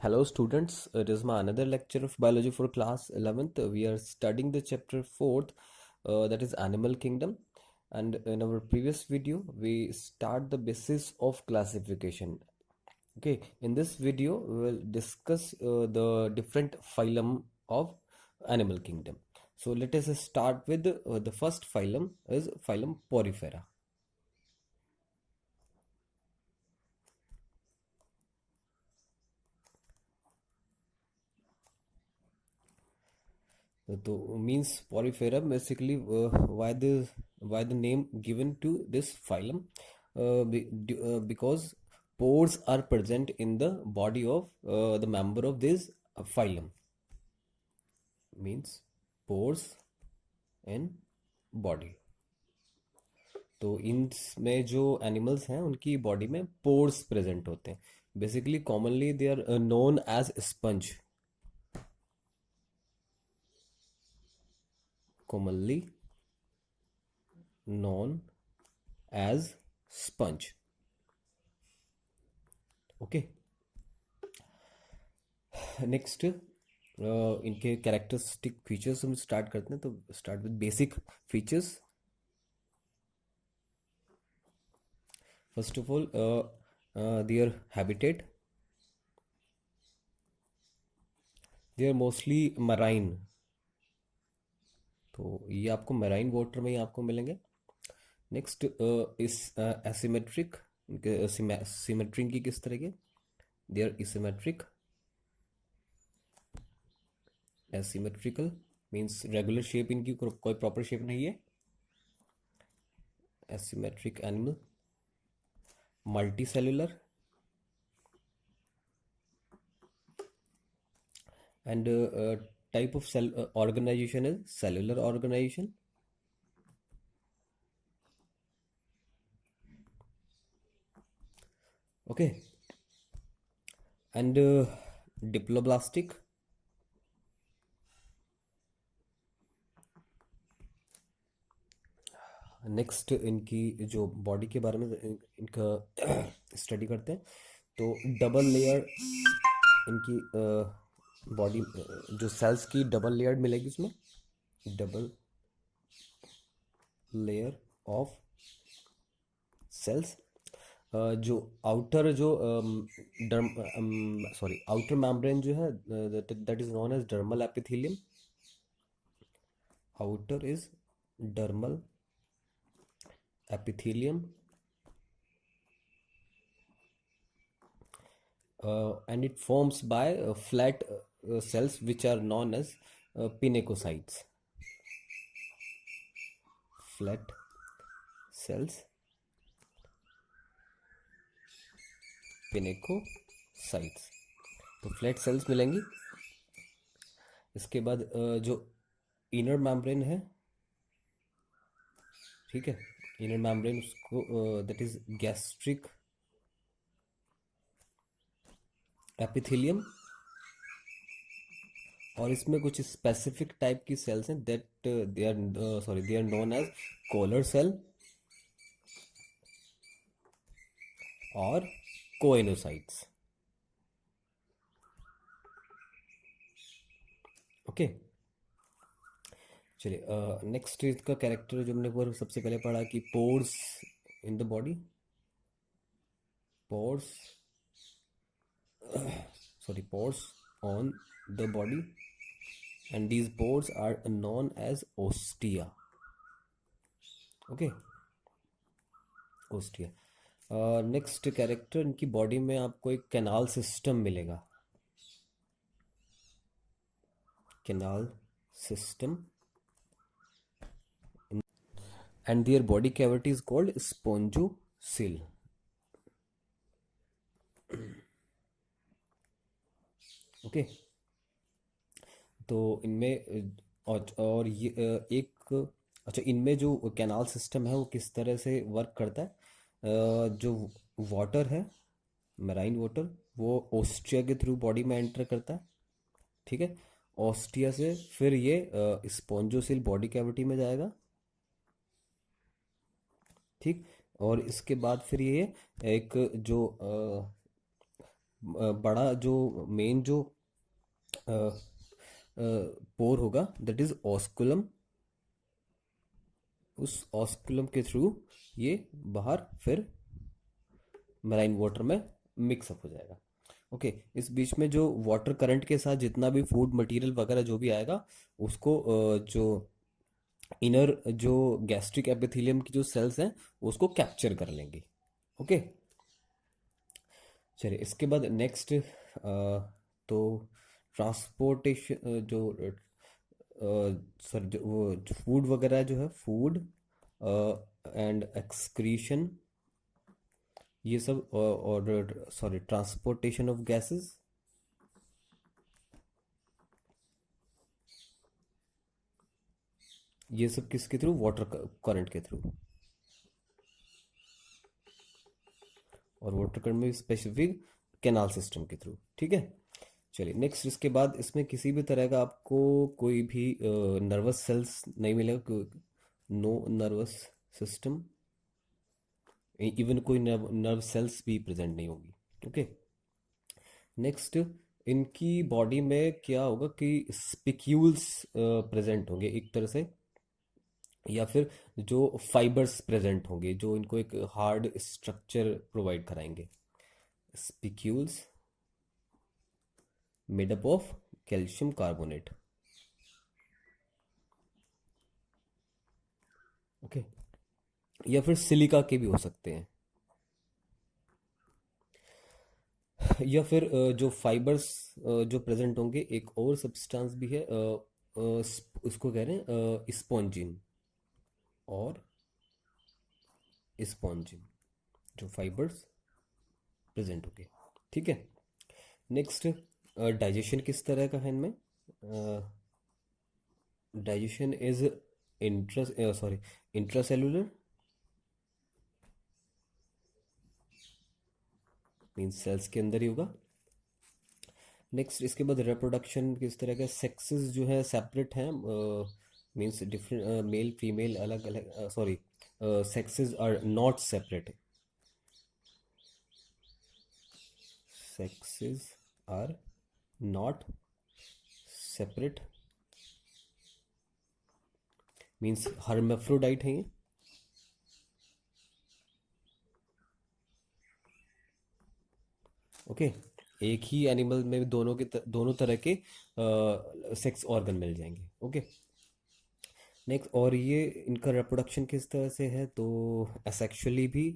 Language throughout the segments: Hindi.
Hello students, it is my another lecture of biology for class 11th. We are studying the chapter 4th, that is animal kingdom. And in our previous video, we start the basis of classification. Okay, in this video, we will discuss the different phylum of animal kingdom. So let us start with the first phylum is phylum Porifera. So means Porifera basically why the name given to this phylum because pores are present in the body of the member of this phylum means pores in body. तो इनमें जो एनिमल्स हैं उनकी बॉडी में पोर्स प्रेजेंट होते हैं basically commonly they are known as sponge commonly known as sponge. Okay, next इनके कैरेक्टरिस्टिक फीचर्स हम स्टार्ट करते हैं तो start with basic features. First of all their habitat, they are mostly marine. तो ये आपको मराइन वाटर में ही आपको मिलेंगे. नेक्स्ट इस एसिमेट्रिक, सिमेट्री की किस तरह के, they are asymmetric. Asymmetrical means regular shape इनकी कोई प्रॉपर शेप नहीं है. Asymmetric animal. Multi cellular and type of cell organization is cellular organization. Okay, and diploblastic. Next इनकी जो बॉडी के बारे में इनका स्टडी करते हैं तो डबल लेयर इनकी बॉडी जो सेल्स की डबल लेयर मिलेगी इसमें, डबल लेयर ऑफ सेल्स. जो आउटर जो आउटर मेम्ब्रेन जो है that is known as dermal epithelium. Outer is dermal epithelium and it forms by flat cells which are known as pinacocytes. Flat cells, pinacocytes. तो फ्लैट सेल्स मिलेंगी. इसके बाद जो इनर मेम्ब्रेन है, ठीक है, इनर मेम्ब्रेन उसको दैट इज गैस्ट्रिक एपिथेलियम. और इसमें कुछ स्पेसिफिक टाइप की सेल्स हैं that they are known as collar cell और कोएनोसाइट्स. ओके, चलिए नेक्स्ट इसका कैरेक्टर जो हमने वो सबसे पहले पढ़ा कि pores in the body. Pores pores on the body and these pores are known as ostia. Okay, ostia. Next character, इनकी बॉडी में आपको एक कैनाल सिस्टम मिलेगा. Canal system and their body cavity is called spongocoel. Okay, तो इनमें और ये एक अच्छा, इनमें जो कैनाल सिस्टम है वो किस तरह से वर्क करता है. जो वाटर है, मेराइन वाटर, वो ओस्टिया के थ्रू बॉडी में एंटर करता है. ठीक है, ओस्टिया से फिर ये स्पॉन्जोसिल बॉडी कैविटी में जाएगा. ठीक, और इसके बाद फिर ये एक जो बड़ा जो मेन जो पोर होगा दैट इज ऑस्कुलम। उस ऑस्कुलम के थ्रू ये बाहर फिर मराइन वाटर में मिक्सअप हो जाएगा। ओके, इस बीच में जो वाटर करंट के साथ जितना भी फूड मटेरियल वगैरह जो भी आएगा उसको जो इनर जो गैस्ट्रिक एपिथेलियम की जो सेल्स हैं उसको कैप्चर कर लेंगे। ओके, चलिए इसके बाद नेक्स्ट तो ट्रांसपोर्टेशन जो सर वो फूड वगैरह जो है फूड एंड एक्सक्रीशन ये सब और सॉरी ट्रांसपोर्टेशन ऑफ गैसेस ये सब किसके थ्रू, वाटर करंट के थ्रू। और वाटर करंट में स्पेसिफिक कैनाल सिस्टम के थ्रू। ठीक है, चलिए नेक्स्ट इसके बाद इसमें किसी भी तरह का आपको कोई भी नर्वस सेल्स नहीं मिलेगा, नो नर्वस सिस्टम, इवन कोई नर्व सेल्स भी प्रेजेंट नहीं होगी। ओके, नेक्स्ट इनकी बॉडी में क्या होगा कि स्पिक्यूल्स प्रेजेंट होंगे एक तरह से, या फिर जो फाइबर्स प्रेजेंट होंगे जो इनको एक हार्ड स्ट्रक्चर प्रोवाइड कराएंगे। Spicules made up of calcium carbonate. Okay, या फिर सिलिका के भी हो सकते हैं, या फिर जो फाइबर्स जो प्रेजेंट होंगे एक और सब्सटेंस भी है उसको कह रहे हैं स्पॉन्जिन और स्पॉन्जिन, जो फाइबर्स प्रेजेंट होंगे। ठीक है, नेक्स्ट डाइजेशन किस तरह का है इनमें। Digestion is intracellular means cells के अंदर ही होगा। नेक्स्ट इसके बाद रिप्रोडक्शन किस तरह का, सेक्सेस जो है सेपरेट हैं मीन्स डिफरेंट मेल फीमेल अलग अलग, sorry sexes are not separate, sexes are not separate means hermaphrodite हैं ये। ओके, एक ही एनिमल में दोनों के दोनों तरह के सेक्स ऑर्गन मिल जाएंगे। ओके, नेक्स्ट और ये इनका रिप्रोडक्शन किस तरह से है, तो असेक्सुअली भी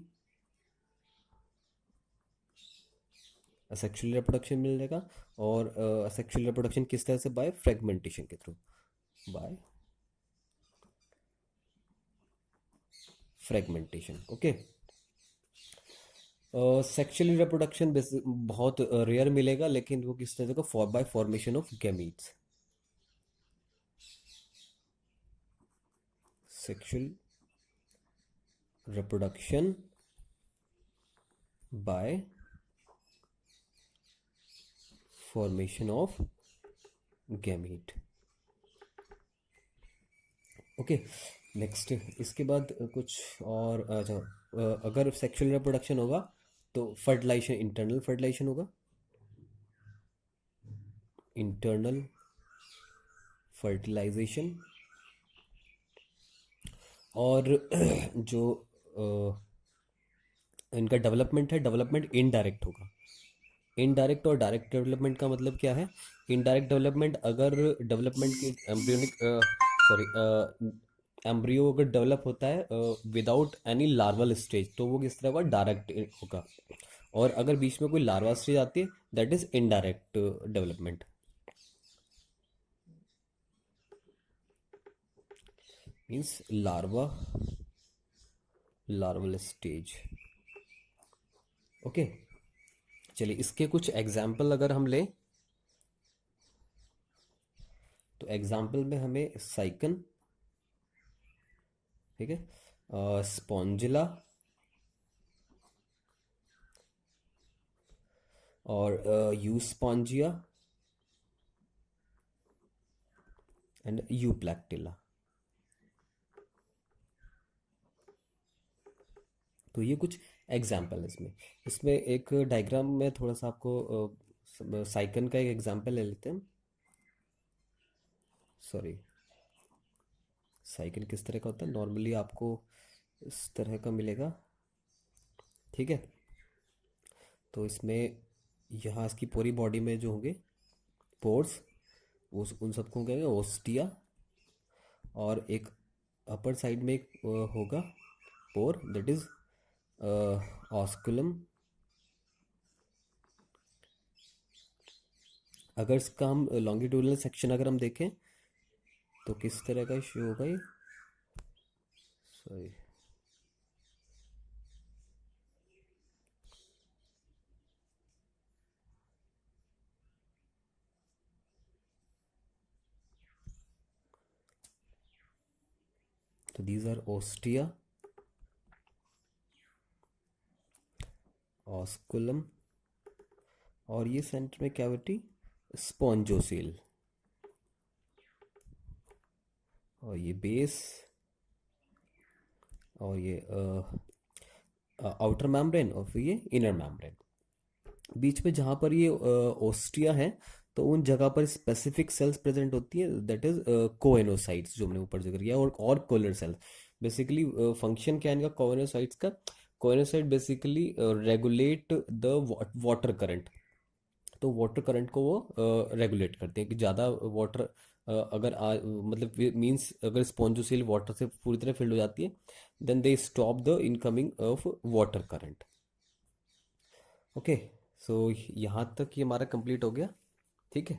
असेक्सुअल रिप्रोडक्शन मिल जाएगा, और असेक्सुअल रिप्रोडक्शन किस तरह से, बाय फ्रेगमेंटेशन के through, by fragmentation. Okay, sexual reproduction बहुत रेयर मिलेगा, लेकिन वो किस तरह का, bye formation of gametes. Sexual reproduction by formation of gamete. Okay, next इसके बाद कुछ और अच्छा, अगर सेक्सुअल रिप्रोडक्शन होगा तो फर्टिलाइजेशन, इंटरनल फर्टिलाइजेशन होगा, इंटरनल फर्टिलाइजेशन। और जो इनका डेवलपमेंट है, डेवलपमेंट इनडायरेक्ट होगा। इनडायरेक्ट और डायरेक्ट डेवलपमेंट का मतलब क्या है, इनडायरेक्ट डेवलपमेंट अगर डेवलपमेंट की एम्ब्रियोनिक सॉरी एम्ब्रियो अगर डेवलप होता है विदाउट एनी लार्वल स्टेज तो वो किस तरह का, डायरेक्ट होगा। और अगर बीच में कोई लार्वा स्टेज आती है that is indirect development, means larva larval stage. Okay, चलिए इसके कुछ एग्जाम्पल अगर हम लें तो एग्जाम्पल में हमें साइकन, ठीक है, स्पॉन्जिला और यूस्पॉन्जिया एंड यूप्लैक्टिला। तो ये कुछ एग्जाम्पल इसमें इसमें एक डायग्राम में थोड़ा सा आपको साइकिल का एक एग्जाम्पल ले लेते हैं। सॉरी, साइकिल किस तरह का होता है, नॉर्मली आपको इस तरह का मिलेगा। ठीक है, तो इसमें यहाँ इसकी पूरी बॉडी में जो होंगे पोर्स, उस उन सबको कहेंगे ओस्टिया। और एक अपर साइड में एक होगा पोर, दैट इज ऑस्कुलम। अगर इसका हम लॉन्गिट्यूडनल सेक्शन अगर हम देखें तो किस तरह का इशू होगा ये। सॉरी, तो दीज आर ओस्टिया, ऑस्कुलम, और ये सेंटर में कैविटी स्पॉन्जोसील, और ये बेस, और ये आउटर मेम्ब्रेन, और फिर ये इनर मेम्ब्रेन। बीच में जहाँ पर ये ओस्टिया है तो उन जगह पर स्पेसिफिक सेल्स प्रेजेंट होती है, दैट इज कोएनोसाइट्स, जो हमने ऊपर जिक्र किया, और कोलर सेल्स। बेसिकली फंक्शन क्या है इनका कोएनोसाइट्स का। Choanocyte basically regulate the water current. तो वाटर करंट को वो रेगुलेट करते हैं कि ज़्यादा वाटर अगर मतलब मीन्स अगर स्पॉन्जोसिल वाटर से पूरी तरह फिल्ड हो जाती है, then they stop the incoming of water current. Okay, so यहाँ तक ये हमारा कंप्लीट हो गया। ठीक है।